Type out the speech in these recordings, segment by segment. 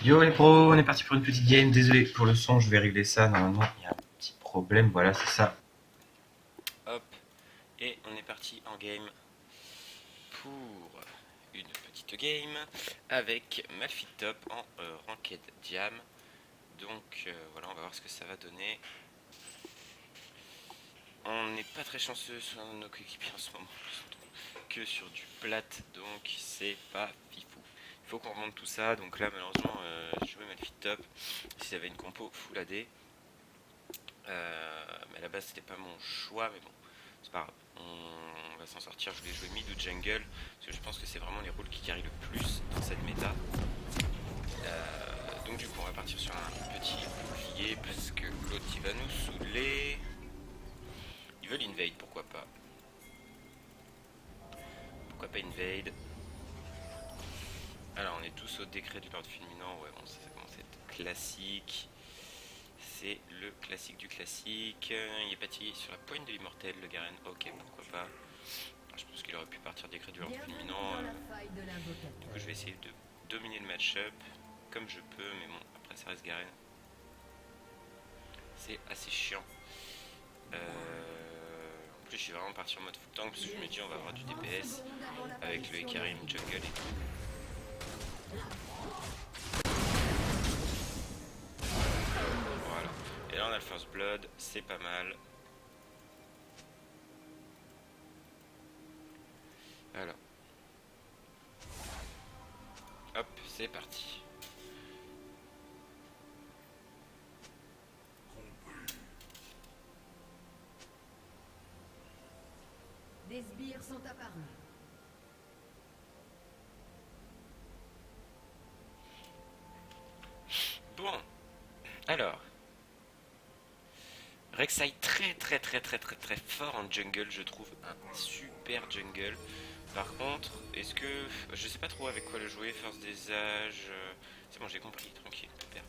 Yo les pros, on est parti pour une petite game. Désolé pour le son, je vais régler ça. Normalement, il y a un petit problème. Voilà, c'est ça. Hop, et on est parti en game pour une petite game avec Malphite Top en Ranked Diam. Donc voilà, on va voir ce que ça va donner. On n'est pas très chanceux sur nos coéquipiers en ce moment, que sur du plat, donc c'est pas fifou. Il faut qu'on remonte tout ça, donc là malheureusement je jouais Malphite Top. Si ça avait une compo full AD, mais à la base c'était pas mon choix, mais bon, c'est pas grave. On va s'en sortir. Je voulais jouer mid ou jungle, parce que je pense que c'est vraiment les rôles qui carry le plus dans cette méta. Donc du coup on va partir sur un petit bouclier, parce que l'autre il va nous saouler. Ils veulent invade, pourquoi pas. Pourquoi pas invade. Alors on est tous au décret du Lord fulminant, ouais bon ça commence à être classique. C'est le classique du classique. Il est parti sur la poigne de l'immortel, le Garen. Ok, pourquoi pas. Alors, je pense qu'il aurait pu partir décret du Lord fulminant. Du coup je vais essayer de dominer le match-up comme je peux, mais bon, après ça reste Garen. C'est assez chiant. En plus je suis vraiment parti en mode full tank, parce que je me dis on va avoir du DPS avec le Ekarim jungle et tout. Voilà. Et là on a le first blood, c'est pas mal. Alors. Hop, c'est parti. Des sbires sont apparus. Bon, alors. Rek'Sai très fort en jungle, je trouve un super jungle. Par contre, est-ce que... Je sais pas trop avec quoi le jouer, force des âges... C'est bon, j'ai compris, tranquille, pépère.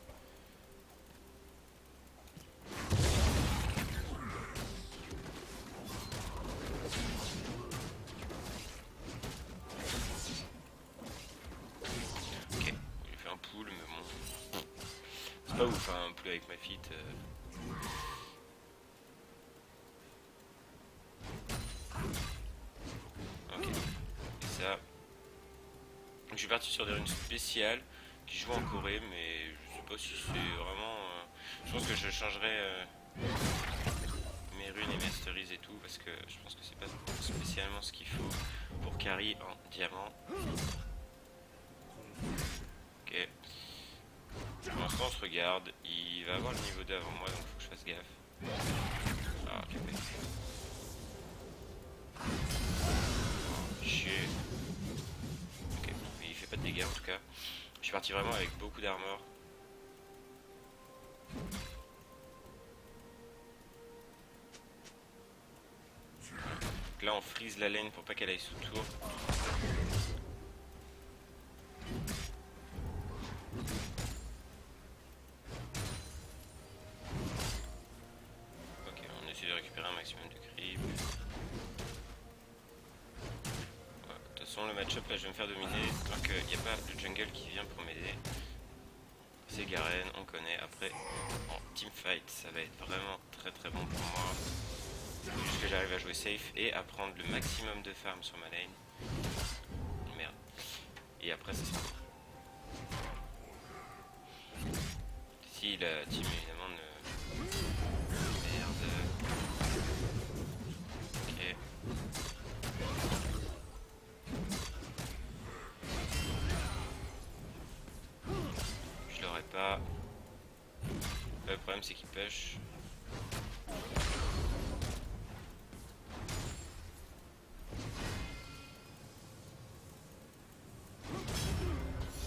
Ok, j'ai fait un pool, mais bon... C'est pas ouf, hein, un pool avec ma fit. Ok, et ça... Donc je suis parti sur des runes spéciales qui jouent en Corée, mais je sais pas si c'est vraiment... Je pense que je changerai mes runes et mes masteries et tout, parce que je pense que c'est pas spécialement ce qu'il faut pour carry en diamant. Ok. Pour l'instant on se regarde, il va avoir le niveau 2 avant moi, donc faut que je fasse gaffe. Ah, ok. Chier. Ok, mais il fait pas de dégâts en tout cas. Je suis parti vraiment avec beaucoup d'armor. Donc là on freeze la lane pour pas qu'elle aille sous tour. Ok, on essaie de récupérer un maximum de creep. Ouais, de toute façon le match-up là je vais me faire dominer tant qu'il n'y a pas de jungle qui vient pour m'aider. C'est Garen, on connaît. Après en teamfight ça va être vraiment très bon pour moi. Faut juste que j'arrive à jouer safe et à prendre le maximum de farm sur ma lane. Merde. Et après ça sera bon. Si la team évidemment ne... Merde. Ok. Je l'aurais pas. Le problème c'est qu'il push.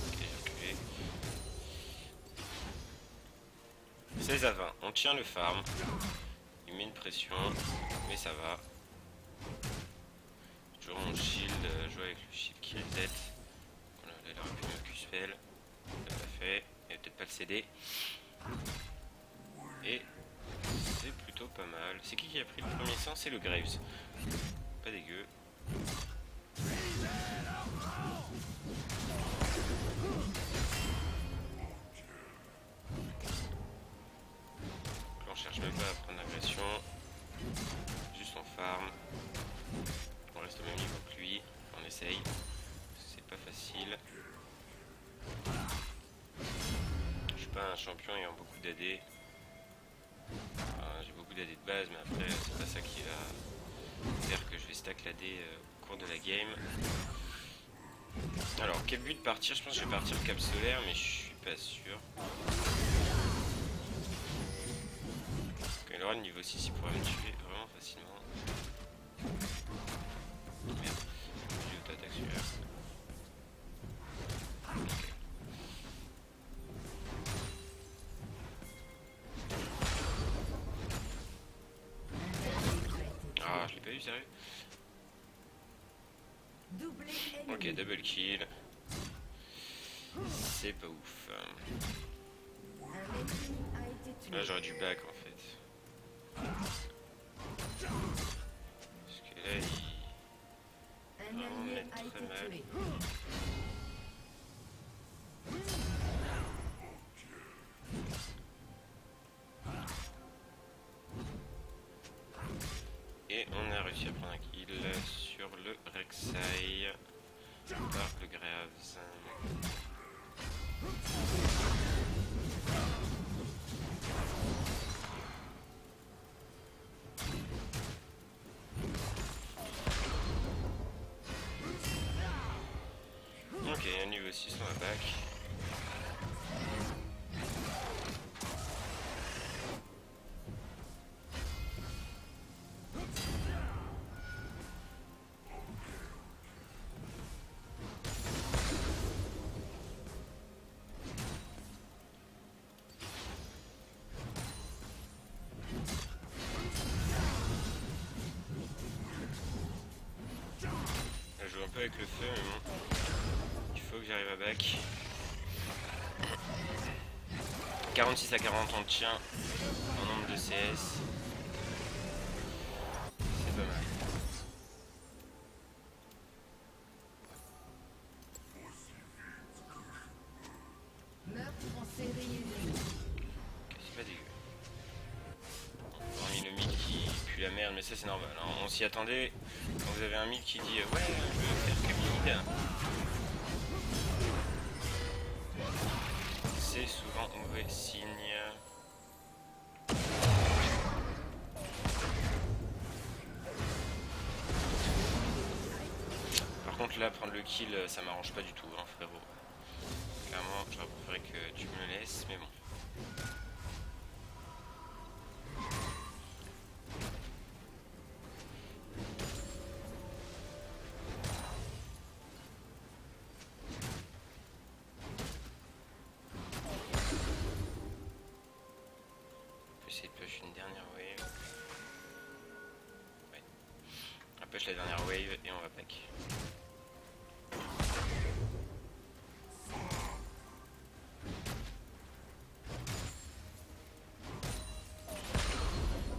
Ok, j'ai reculé. 16 à 20, on tient le farm. Il met une pression, mais ça va. Toujours mon shield, jouer avec le shield qui reset. Voilà, là il aurait pu me Q-spell. Il l'a pas fait, il va peut-être pas le céder. Et c'est plutôt pas mal. C'est qui a pris le premier sang? C'est le Graves. Pas dégueu. farm. On reste au même niveau que lui. On essaye. C'est pas facile. Je suis pas un champion ayant beaucoup d'AD. J'ai beaucoup d'AD de base, mais après c'est pas ça qui va faire que je vais stack l'AD au cours de la game. Alors quel but de partir? Je pense que je vais partir cap solaire, mais je suis pas sûr. Quand il aura le niveau 6, il pourra me tuer vraiment facilement. Merde, j'ai auto-attaque celui-là. Okay. Ah, je l'ai pas eu, sérieux? Ok, double kill. C'est pas ouf. Là, j'aurais dû back en fait. Parce que là, il va vraiment me mettre très mal. Et on a réussi à prendre un kill sur le Rek'Sai par le Graves. Ok, un niveau 6 on va back. Je joue un peu avec le feu, mais bon, il faut que j'arrive à back. 46 à 40 on tient en nombre de CS. C'est pas mal. C'est pas dégueu. Hormis le mid qui pue la merde, mais ça c'est normal, hein. On s'y attendait. Quand vous avez un mid qui dit ouais, je veux faire que mid, c'est souvent mauvais signe. Par contre là, prendre le kill, ça m'arrange pas du tout, hein, frérot. Clairement, j'aurais préféré que tu me le laisses, mais bon. Essayer de push une dernière wave. Ouais. On va push la dernière wave et on va pack.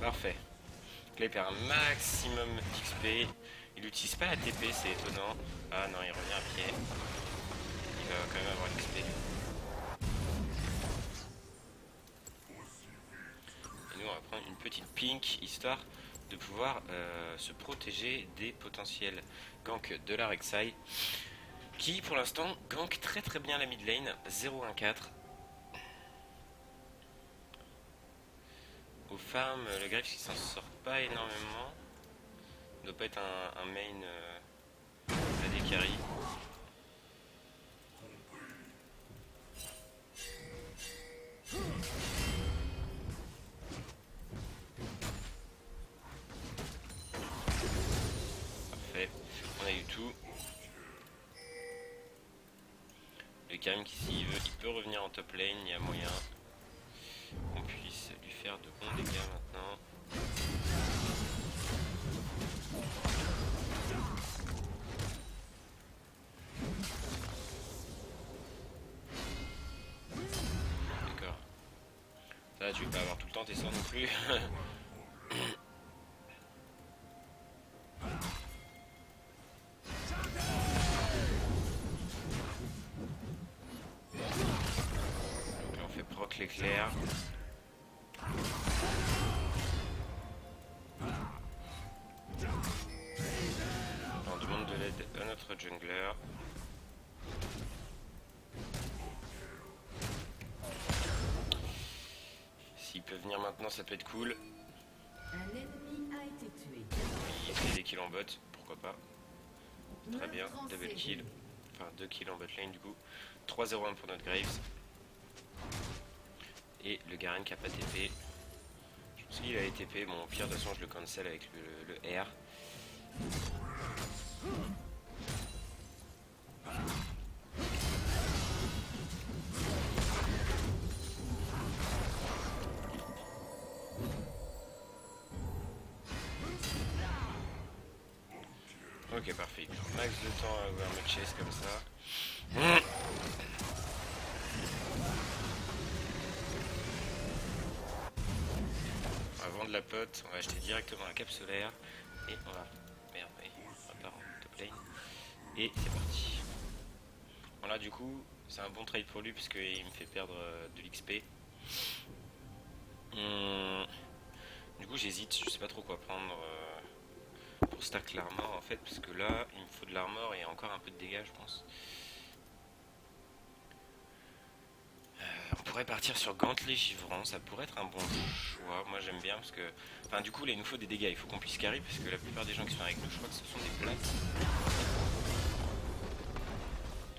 Parfait. Là il perd un maximum d'XP. Il n'utilise pas la TP, c'est étonnant. Ah non, il revient à pied. Il va quand même avoir l'XP. Et nous on va prendre une petite pink histoire de pouvoir se protéger des potentiels ganks de la Rek'Sai, qui pour l'instant gank très très bien la mid lane. 0-1-4. Au farm, le Graves qui s'en sort pas énormément. Il doit pas être un main AD carry. Parfait, on a eu tout. Le Karim qui s'il veut, il peut revenir en top lane, il y a moyen qu'on puisse lui faire de bons dégâts maintenant. D'accord. Ça tu veux pas avoir tout le temps tes sorts non plus. Donc là on fait proc l'éclair. notre jungler. S'il peut venir maintenant, ça peut être cool. Un ennemi a été tué. Il fait des kills en bot, pourquoi pas. Très bien, Meurtre en double série. kill. Enfin 2 kills en bot lane du coup. 3-0-1 pour notre Graves. Et le Garen qui a pas TP. Je pense qu'il a les TP, bon au pire de toute façon je le cancel avec le R. Ok parfait, max de temps à avoir me chase comme ça. Avant de la pote, on va acheter directement la cape solaire et on va... Merde, oui, on repart en top lane. Et c'est parti. Bon là du coup, c'est un bon trade pour lui parce qu'il me fait perdre de l'XP. Du coup j'hésite, je sais pas trop quoi prendre pour stack l'armor en fait, parce que là il me faut de l'armor et encore un peu de dégâts je pense. On pourrait partir sur Gantelet Givrant, ça pourrait être un bon choix. Moi j'aime bien parce que... Enfin du coup là il nous faut des dégâts, il faut qu'on puisse carry parce que la plupart des gens qui sont avec nous je crois que ce sont des plates.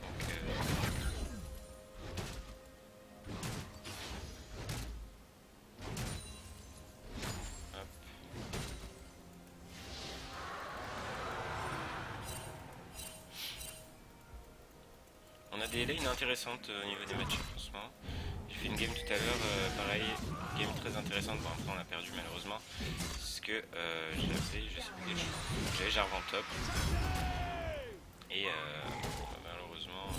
Donc hop. On a des lanes intéressantes au niveau des matchs en ce moment. J'ai fait une game tout à l'heure, pareil, game très intéressante. Bon après on a perdu malheureusement. Parce que j'avais, je sais plus quel jeu. J'avais Jarvan top. Et malheureusement...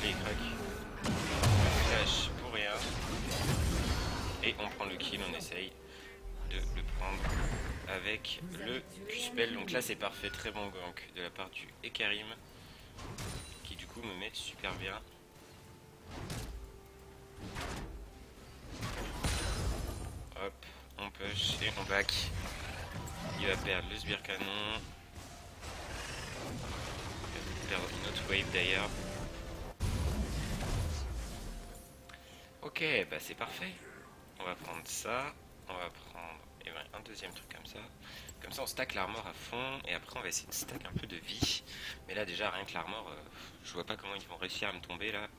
Les crack. Flash pour rien. Et on prend le kill, on essaye de le prendre avec le Q-Spell. Donc là c'est parfait, très bon gank de la part du Ekarim. Qui du coup me met super bien. Hop, on push et on back. Il va perdre le sbire canon. Il va perdre une autre wave d'ailleurs. Ok, bah c'est parfait. On va prendre ça. On va prendre un deuxième truc comme ça. Comme ça on stack l'armor à fond. Et après on va essayer de stack un peu de vie. Mais là déjà rien que l'armor, je vois pas comment ils vont réussir à me tomber là.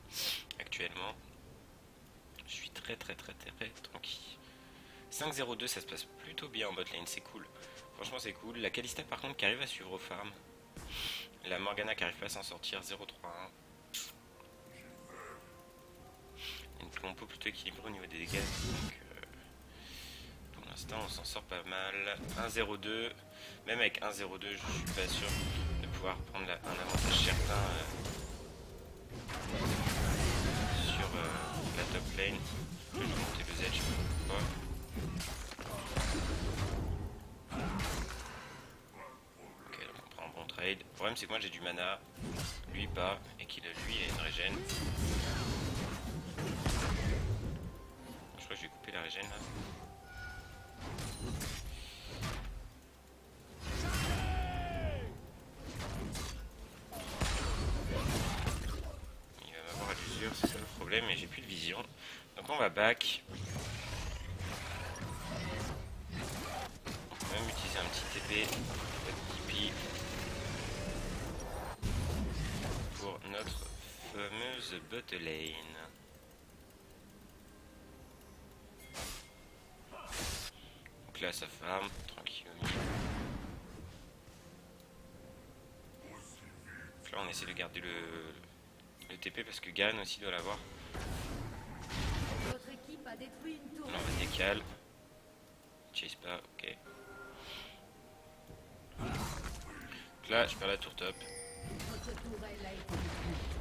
Actuellement. Je suis très tranquille. 5-0-2, ça se passe plutôt bien en bot lane, c'est cool. Franchement c'est cool. La Kalista par contre qui arrive à suivre au farm. La Morgana qui arrive pas à s'en sortir, 0-3-1. Une compo plutôt équilibrée au niveau des dégâts. Donc pour l'instant on s'en sort pas mal. 1-0-2. Même avec 1-0-2 je suis pas sûr de pouvoir prendre un avantage certain sur la top lane. Je vais monter le Z, je sais pas pourquoi. Ok, donc on prend un bon trade. Le problème c'est que moi j'ai du mana, lui pas, et qu'il a lui il a une régène. Je crois que je vais couper la régène là. Il va m'avoir à l'usure, c'est ça le problème, et j'ai plus de vision. Donc on va back. On peut même utiliser un petit TP, un petit TP pour notre fameuse bot lane. Donc là ça farm, tranquille. Donc là on essaie de garder le TP parce que Garen aussi doit l'avoir. Votre équipe a détruit une tour. Là on va décaler. Chase pas, ok. Donc là je perds la tour top. Votre tourelle a été détruite.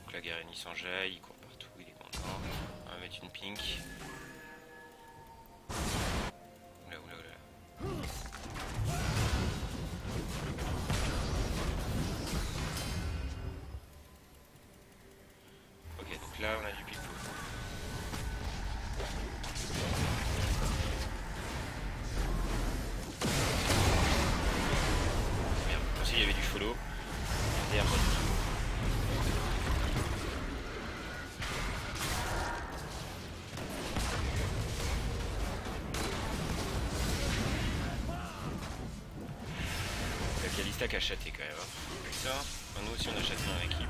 Donc là Garen il s'enjaille, il court partout, il est content. On va mettre une pink. Oula. là on a du pico. Merde, aussi il y avait du follow. Derrière, pas du tout. La Kalista qui a chaté quand même. Hein. Putain, enfin, nous aussi on a chaté dans l'équipe.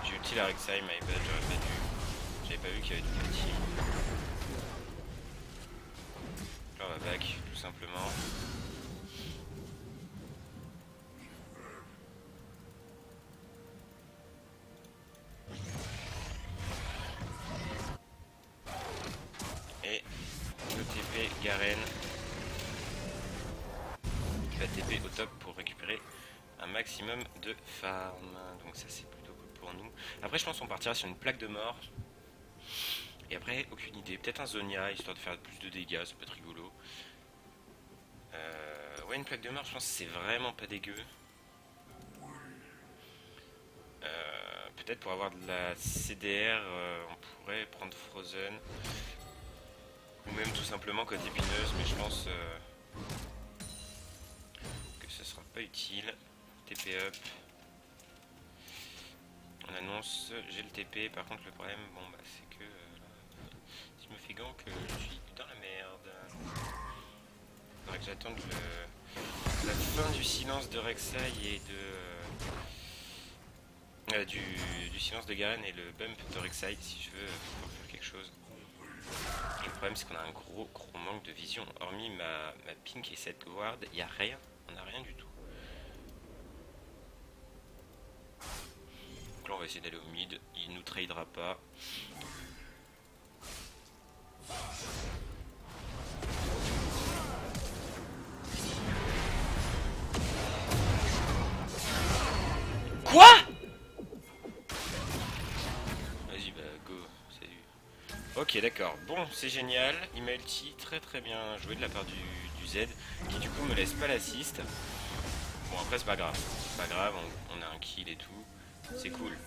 J'ai ulti la Rek'Sai, my bad, j'aurais pas dû. J'avais pas vu qu'il y avait du ulti. Là on va back, tout simplement. Et le TP Garen qui va TP au top pour récupérer un maximum de farm. Donc ça c'est plutôt cool pour nous. Après je pense qu'on partira sur une plaque de mort. Et après aucune idée. Peut-être un Zonia histoire de faire plus de dégâts, ça peut être rigolo. Ouais, une plaque de mort je pense que c'est vraiment pas dégueu. Peut-être pour avoir de la CDR on pourrait prendre Frozen. Ou même tout simplement côté épineuse, mais je pense que ce sera pas utile. TP up. On annonce, j'ai le TP, par contre le problème, bon bah c'est que si je me fais gank, je suis dans la merde. Faudrait que j'attende la fin du silence de Rek'Sai et de du silence de Garen et le bump de Rek'Sai si je veux pouvoir faire quelque chose. Et le problème c'est qu'on a un gros manque de vision. Hormis ma pink et cette guard, il n'y a rien. On n'a rien du tout. Donc là on va essayer d'aller au mid. Il nous tradera pas. Quoi? Vas-y bah go. Salut. Ok d'accord, bon c'est génial, il m'a ulti très bien joué de la part du Z qui du coup me laisse pas l'assist. Bon après c'est pas grave, on a un kill et tout, c'est cool.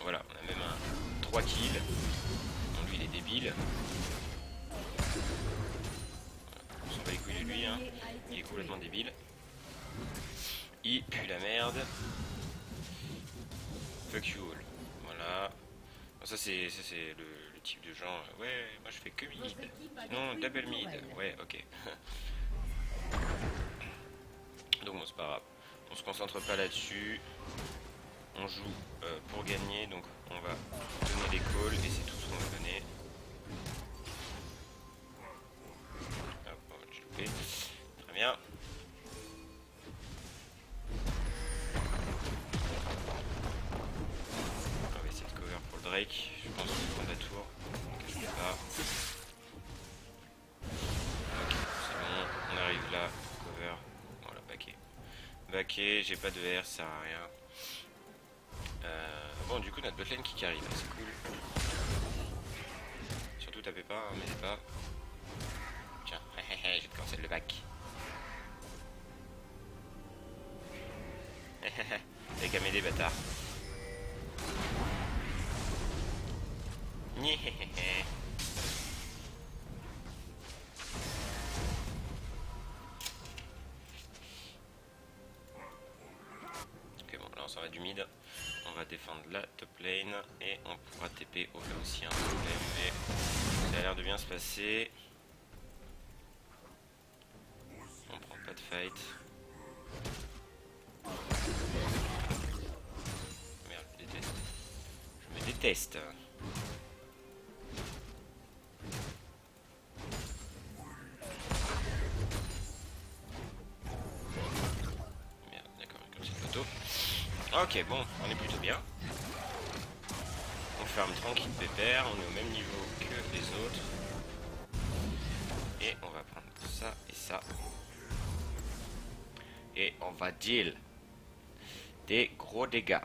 Voilà, on a même un 3 kills, bon lui il est débile. On s'en bat les couilles de lui hein, il est complètement débile. Il pue la merde. Fuck you all, voilà. Bon, ça c'est le type de gens, ouais moi je fais que mid, sinon double mid, ouais ok. Donc bon c'est pas grave, on se concentre pas là-dessus, on joue pour gagner, donc on va donner les calls et c'est tout ce qu'on va donner. Hop, j'ai loupé, très bien. On va essayer de cover pour le Drake, je pense qu'on va prendre la tour, donc je ne peux pas. Ok, c'est bon, on arrive là, cover, voilà, backé, j'ai pas de R, ça sert à rien. Bon du coup notre botlane qui arrive, c'est cool. Surtout tapez pas, hein, m'aidez pas. Tiens, je vais te cancel le back. T'as qu'à m'aider bâtard. Ok bon là on s'en va du mid. On va défendre la top lane et on pourra TP au cas où s'il y a un problème, mais ça a l'air de bien se passer. On prend pas de fight. Merde, je déteste. Je me déteste. Merde, d'accord, comme c'est l'auto. Ok, bon, on est plutôt bien. On ferme tranquille pépère, on est au même niveau que les autres. Et on va prendre ça et ça. Et on va deal des gros dégâts.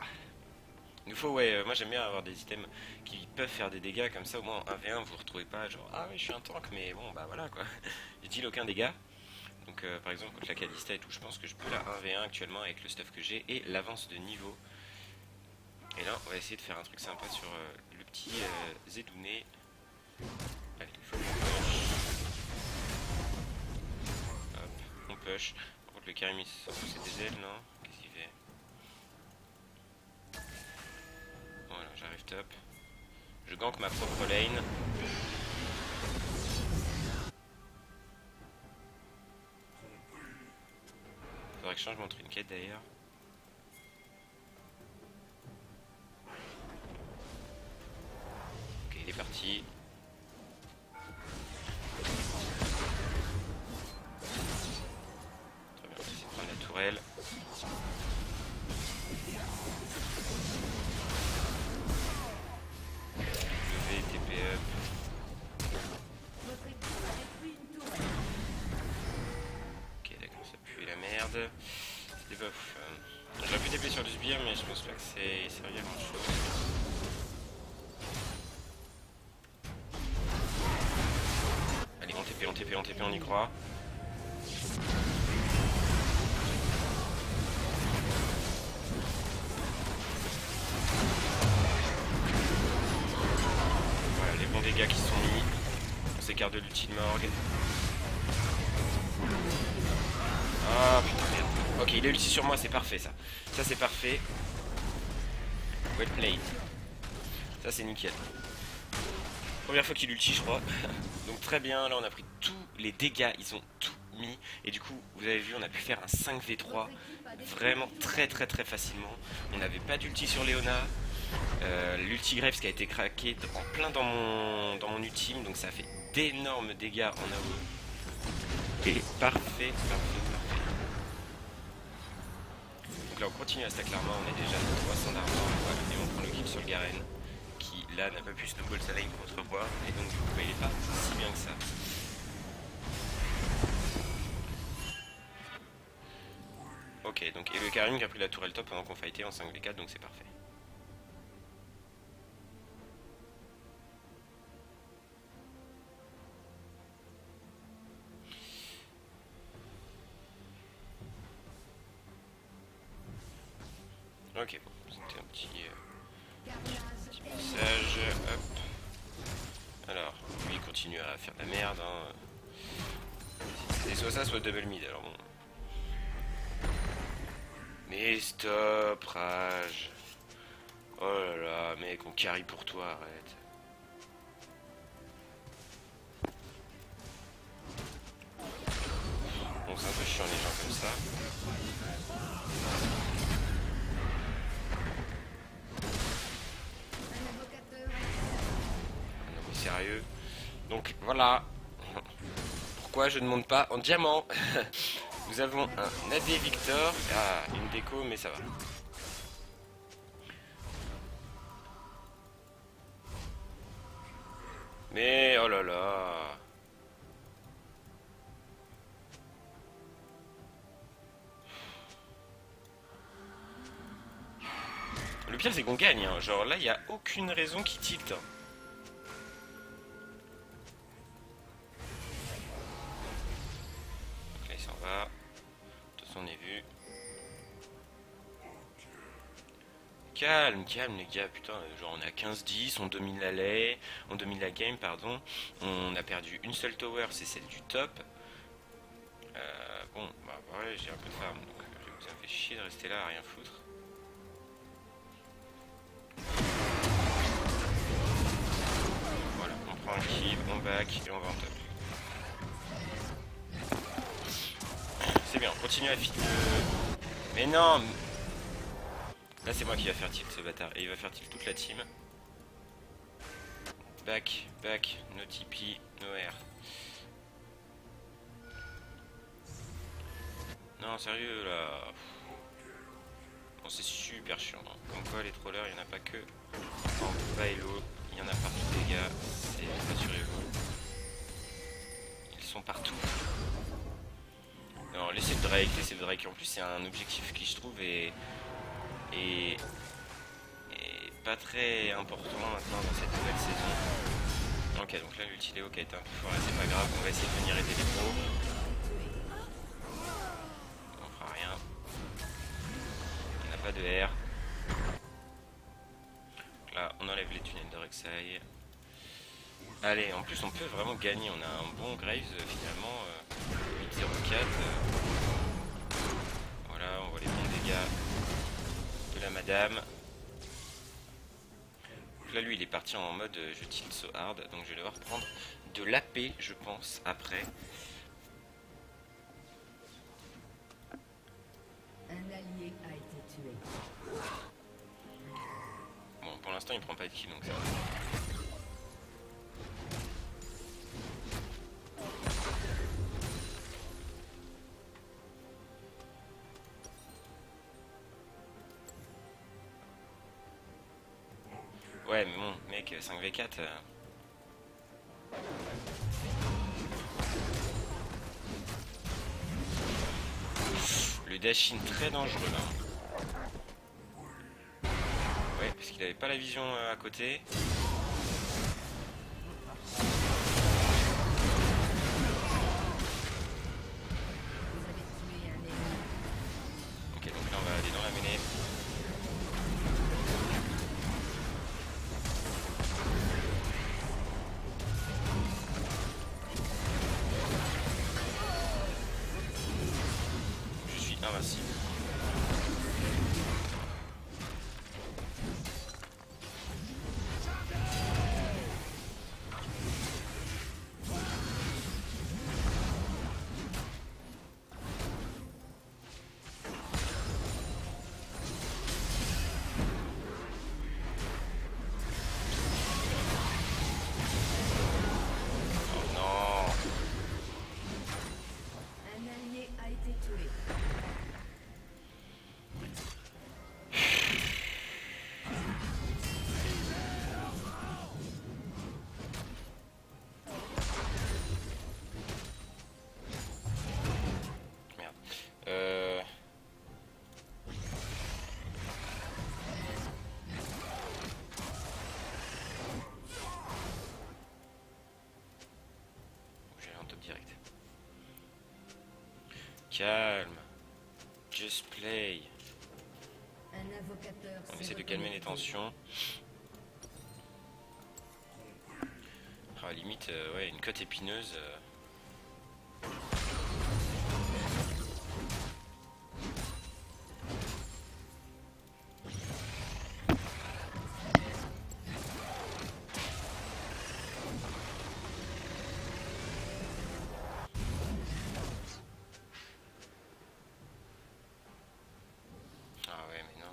Il nous faut, ouais, moi j'aime bien avoir des items qui peuvent faire des dégâts comme ça, au moins en 1v1 vous vous retrouvez pas genre ah oui je suis un tank mais bon bah voilà quoi. Je deal aucun dégât. Donc par exemple contre la Kalista et tout, je pense que je peux la 1v1 actuellement avec le stuff que j'ai et l'avance de niveau. Et là on va essayer de faire un truc sympa sur le petit Zedouné. Allez, il faut qu'on push. Hop, on push. Par contre le Karim il s'en fout, c'est des ailes, non? Qu'est-ce qu'il fait? Voilà, j'arrive top. Je gank ma propre lane. Faudrait que je change mon trinket d'ailleurs. Ok, il est parti. Très bien, on va essayer de prendre la tourelle. W, TP up. Votre équipe a détruit une tourelle. Ok, d'accord, ça pue la merde. C'était pas ouf. J'aurais pu TP sur du sbire, mais je pense pas que c'est servi à grand chose. Allez, on TP, on TP, on TP, on y croit. Voilà, les bons dégâts qui sont mis. On s'écarte de l'ulti de Morgue. Ah putain, merde. Ok, il a ulti sur moi, c'est parfait ça. Ça c'est parfait. Well played. Ça c'est nickel. Première fois qu'il ulti je crois. Donc très bien, là on a pris tous les dégâts, ils ont tout mis. Et du coup, vous avez vu, on a pu faire un 5v3 vraiment très facilement. On n'avait pas d'ulti sur Léona. L'ulti Graves qui a été craqué en plein dans mon ultime, donc ça a fait d'énormes dégâts en AOE. Et parfait. Donc là on continue à stack l'armor, on est déjà à 300 d'armor, voilà, et on prend le kill sur le Garen, qui là n'a pas pu snowball sa lane contre moi, et donc du coup bah, il est pas si bien que ça. Ok, donc et le Karim qui a pris la tourelle top pendant qu'on fightait en 5v4, donc c'est parfait. Ok, bon, c'était un petit message, hop. Alors, lui il continue à faire de la merde, hein. C'était soit ça, soit double mid, alors bon. Mais stop, rage. Oh là là, mec, on carry pour toi, arrête. Bon, c'est un peu chiant les gens comme ça. Non mais sérieux. Donc voilà. Pourquoi je ne monte pas en diamant? Nous avons un AD Victor. Ah, une déco, mais ça va. Mais oh là là. Le pire c'est qu'on gagne, hein. Genre là il n'y a aucune raison qui tilte. Donc là il s'en va. De toute façon on est vu. Calme les gars, putain, genre on est à 15-10, on domine la lane, on domine la game, pardon. On a perdu une seule tower, c'est celle du top. Bon, bah ouais, j'ai un peu de farm, donc ça me fait chier de rester là à rien foutre. Voilà, on prend un kill, on back et on va en top. C'est bien, on continue à feed le... Mais non. Là c'est moi qui va faire tilt ce bâtard, et il va faire tilt toute la team. Back, no TP, no air. Non sérieux là. Bon c'est super chiant, hein. Comme quoi les trollers il n'y en a pas que en bas et l'eau, il y en a partout les gars, et rassurez-vous. Ils sont partout. Non laissez le Drake, en plus c'est un objectif qui je trouve est pas très important maintenant dans cette nouvelle saison. Ok donc là l'ulti Léo qui a été un peu fort, c'est pas grave, on va essayer de venir aider les pros. de R. Là, on enlève les tunnels de Rek'Sai. Allez, en plus on peut vraiment gagner, on a un bon Graves finalement, 8-0-4. Voilà, on voit les bons dégâts de la madame. Donc là lui il est parti en mode je tilt so hard, donc je vais devoir prendre de l'AP je pense après. Un allié a été tué. Bon pour l'instant il prend pas de kill donc ça va. Ouais mais bon mec 5v4 Le dash-in très dangereux là. Ouais parce qu'il avait pas la vision à côté. Vous avez tué un ennemi. Ok donc là on va aller dans la mêlée. Je suis invincible. Oh non. Un allié a été tué. Merde. J'allais en top direct. Calme. Just play. Un invocateur On s'est essaie de calmer les reconnecté. tensions. Ah, limite, ouais, une cote épineuse. Ah ouais, mais non.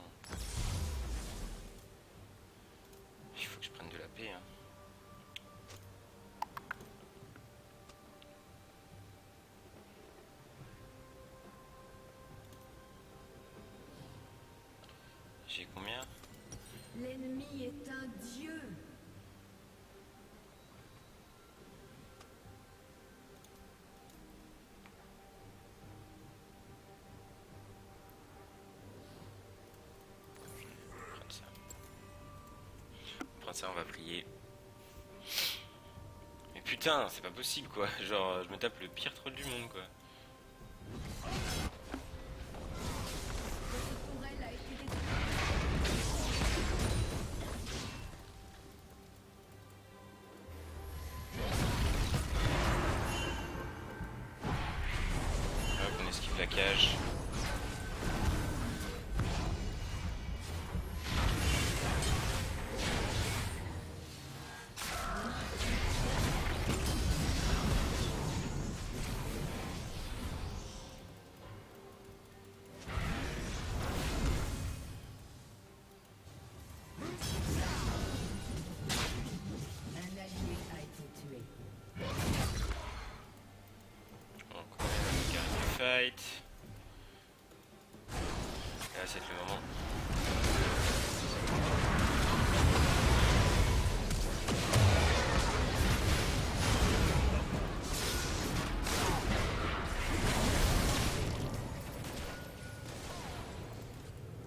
Il faut que je prenne de la paix, hein. J'ai combien? L'ennemi est un dieu. Prendre ça. Prendre ça, on va prier. Mais putain, c'est pas possible quoi. Genre, je me tape le pire troll du monde quoi. Votre tourelle a été détruite. Hop, on esquive la cage. Un allié a été tué. Donc, on va garder le fight. Et là, c'est le moment.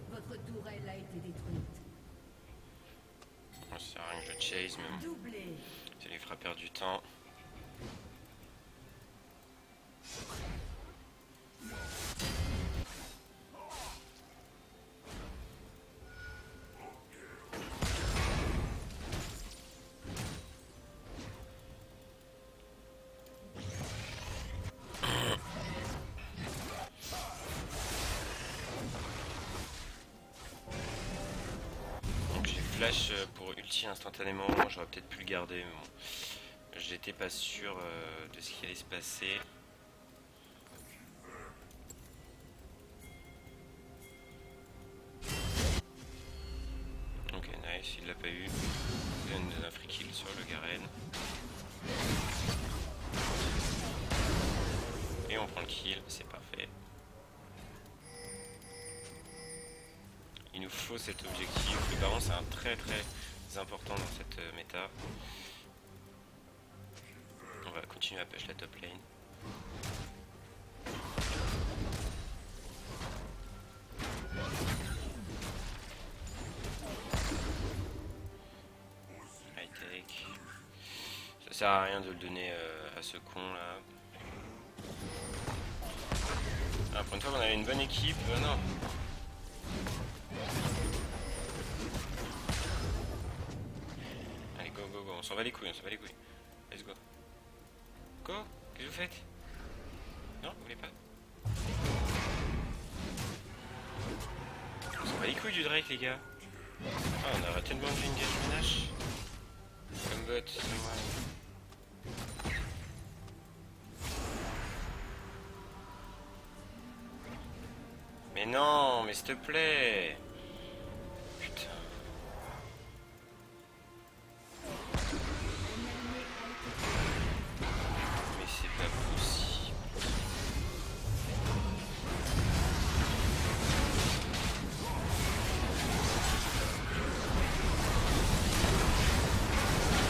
Votre tourelle a été détruite. Ça sert à rien que je chase, mais bon, Doublé. ça lui fera perdre du temps. flash pour ulti instantanément, j'aurais peut-être pu le garder, mais bon. J'étais pas sûr de ce qui allait se passer. Ok, nice, il l'a pas eu. Il vient de donner un free kill sur le Garen. Et on prend le kill, c'est parfait. Il nous faut cet objectif. Le baron, c'est un très important dans cette méta. On va continuer à push la top lane. High take. Ça sert à rien de le donner à ce con là. Ah, pour une fois qu'on avait une bonne équipe, non. Allez, go, go, go. On s'en va les couilles, on s'en va les couilles. Let's go. Go. Qu'est-ce que vous faites? Non, vous voulez pas? On s'en va les couilles du Drake, les gars. Ah, on a raté une bonne engage menace. Comme bot, c'est moi. Mais non, mais s'il te plaît. Putain. Mais c'est pas possible.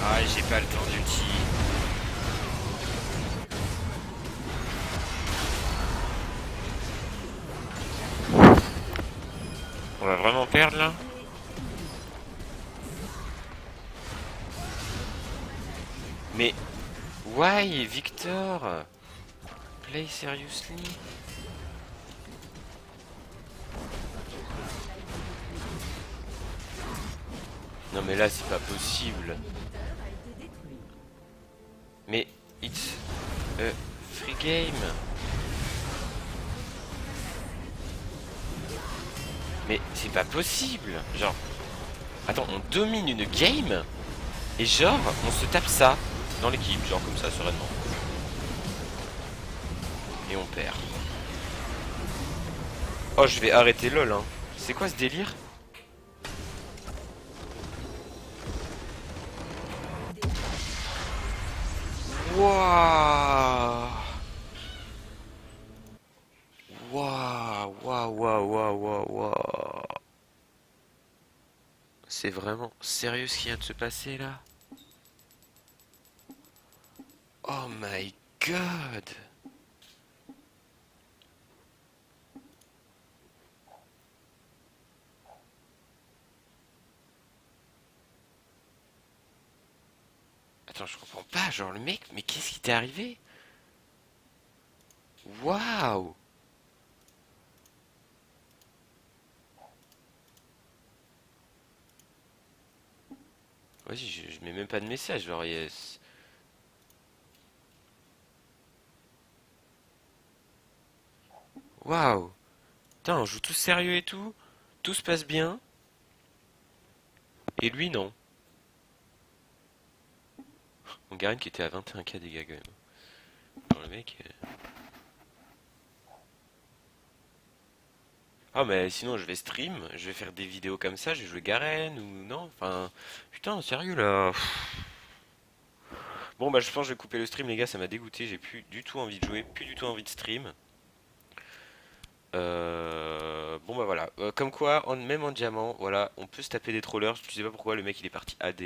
Ah, j'ai pas le temps d'ulti. On va vraiment perdre là? Mais why Victor? Play seriously? Non mais là c'est pas possible. Mais it's a free game. Mais c'est pas possible. Genre, attends, on domine une game et genre on se tape ça dans l'équipe, genre comme ça sereinement. Et on perd. Oh, je vais arrêter LOL hein. C'est quoi ce délire? Waouh. Waouh, waouh, waouh, waouh, waouh, waouh. C'est vraiment sérieux ce qui vient de se passer là? Oh my god. Attends, je comprends pas, genre le mec, mais qu'est-ce qui t'est arrivé? Waouh. Vas-y, je mets même pas de message, genre yes. Waouh. Putain, on joue tous sérieux et tout se passe bien, et lui non. On Garen qui était à 21k dégâts quand même. Genre le mec... Ah mais sinon je vais stream, je vais faire des vidéos comme ça, je vais jouer Garen ou non, enfin... Putain, sérieux là. Bon bah je pense que je vais couper le stream les gars, ça m'a dégoûté, j'ai plus du tout envie de jouer, plus du tout envie de stream. Bon bah voilà, comme quoi, même en diamant, voilà, on peut se taper des trollers, je sais pas pourquoi le mec il est parti AD,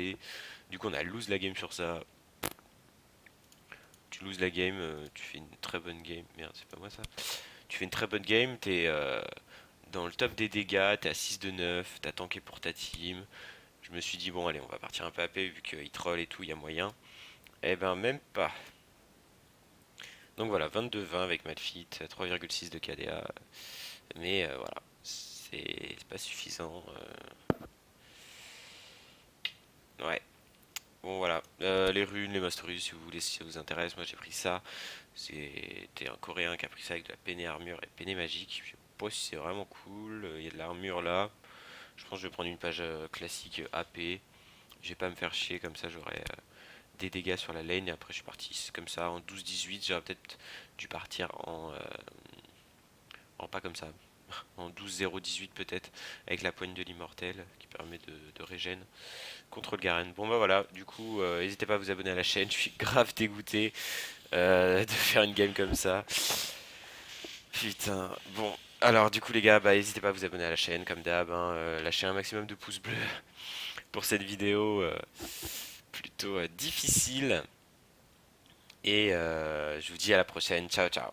du coup on a lose la game sur ça. Tu lose la game, tu fais une très bonne game, merde c'est pas moi ça. Tu fais une très bonne game, t'es dans le top des dégâts, t'es à 6 de 9, t'as tanké pour ta team. Je me suis dit bon allez on va partir un peu AP vu qu'il troll et tout, il y a moyen. Eh ben même pas. Donc voilà, 22-20 avec Malphite, 3,6 de KDA. Mais voilà, c'est pas suffisant. Ouais. Bon voilà, les runes, les masteries, si vous voulez, si ça vous intéresse, moi j'ai pris ça. C'était un coréen qui a pris ça avec de la peinée armure et peinée magique. Je sais pas si c'est vraiment cool, il y a de l'armure là. Je pense que je vais prendre une page classique AP. Je vais pas me faire chier, comme ça j'aurai des dégâts sur la lane et après je suis parti comme ça en 12-18. J'aurais peut-être dû partir en pas comme ça, en 12-0-18 peut-être, avec la poigne de l'immortel qui permet de régène contre le Garen. Bon bah voilà, du coup n'hésitez pas à vous abonner à la chaîne, je suis grave dégoûté de faire une game comme ça. Putain, bon. Alors du coup les gars, bah n'hésitez pas à vous abonner à la chaîne comme d'hab, hein, lâchez un maximum de pouces bleus pour cette vidéo plutôt difficile. Et je vous dis à la prochaine, ciao ciao.